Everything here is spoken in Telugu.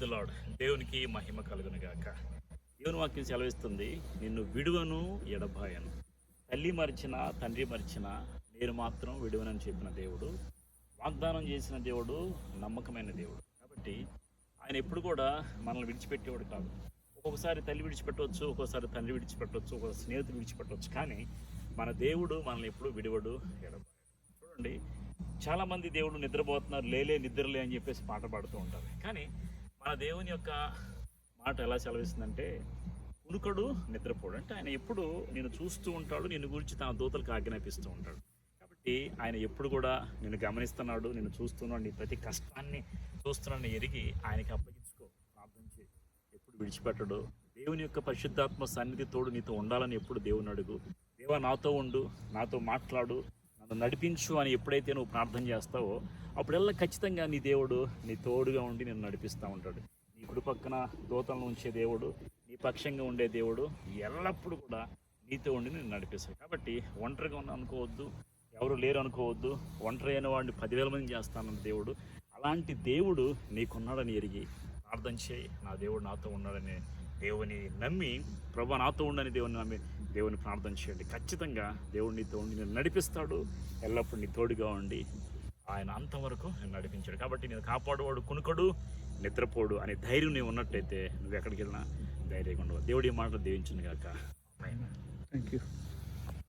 లార్డ్. దేవునికి మహిమ కలుగును గాక. దేవుని వాక్యం సెలవిస్తుంది, నిన్ను విడువను ఎడబాయను. తల్లి మరిచిన, తండ్రి మరిచిన, నేను మాత్రం విడువనని చెప్పిన దేవుడు, వాగ్దానం చేసిన దేవుడు, నమ్మకమైన దేవుడు. కాబట్టి ఆయన ఎప్పుడు కూడా మనల్ని విడిచిపెట్టేవాడు కాదు. ఒక్కొక్కసారి తల్లి విడిచిపెట్టవచ్చు, ఒక్కొక్కసారి తండ్రి విడిచిపెట్టవచ్చు, ఒక్కొక్క స్నేహితులు విడిచిపెట్టవచ్చు. కానీ మన దేవుడు మనల్ని ఎప్పుడు విడివడు, ఎడబాయడు. చూడండి, చాలామంది దేవుడు నిద్రపోతున్నారు, లేలే నిద్రలే అని చెప్పేసి పాట పాడుతూ ఉంటారు. కానీ మన దేవుని యొక్క మాట ఎలా సెలవిస్తుందంటే, కునుకడు నిద్రపోడు. అంటే ఆయన ఎప్పుడు నేను చూస్తూ ఉంటాడు, నిన్ను గురించి తన దూతలకు ఆజ్ఞాపిస్తూ ఉంటాడు. కాబట్టి ఆయన ఎప్పుడు కూడా నిన్ను గమనిస్తున్నాడు, నిన్ను చూస్తున్నాడు, నీ ప్రతి కష్టాన్ని చూస్తున్నాడని ఎరిగి ఆయనకి అప్పగించుకో, ప్రార్థన చేయి. ఎప్పుడు విడిచిపెట్టడు. దేవుని యొక్క పరిశుద్ధాత్మ సన్నిధి తోడు నీతో ఉండాలని ఎప్పుడు దేవుని అడుగు. దేవా నాతో ఉండు, నాతో మాట్లాడు, నన్ను నడిపించు అని ఎప్పుడైతే నువ్వు ప్రార్థన చేస్తావో అప్పుడల్లా ఖచ్చితంగా నీ దేవుడు నీ తోడుగా ఉండి నిన్ను నడిపిస్తూ ఉంటాడు. నీ కుడి పక్కన దూతలను ఉంచే దేవుడు, నీ పక్షంగా ఉండే దేవుడు ఎల్లప్పుడూ కూడా నీతో ఉండి నిన్ను నడిపిస్తాడు. కాబట్టి ఒంటరిగా ఉన్న అనుకోవద్దు, ఎవరు లేరు అనుకోవద్దు. ఒంటరి అయిన వాడిని 10,000 మంది చేస్తానన్న దేవుడు, అలాంటి దేవుడు నీకున్నాడని ఎరిగి ప్రార్థన చేయి. నా దేవుడు నాతో ఉన్నాడని దేవుని నమ్మి, ప్రభు నాతో ఉండని దేవుని నమ్మి దేవుని ప్రార్థన చేయండి. ఖచ్చితంగా దేవుడు నీతో ఉండి నేను నడిపిస్తాడు. ఎల్లప్పుడూ నీ తోడుగా ఉండి ఆయన అంతవరకు నేను నడిపించాడు. కాబట్టి నేను కాపాడువాడు కునుకడు నిద్రపోడు అనే ధైర్యం నీవు ఉన్నట్టయితే నువ్వు ఎక్కడికి వెళ్ళినా ధైర్యంగా ఉండవు. దేవుడి మాటలు దీవించును గాక. Thank you.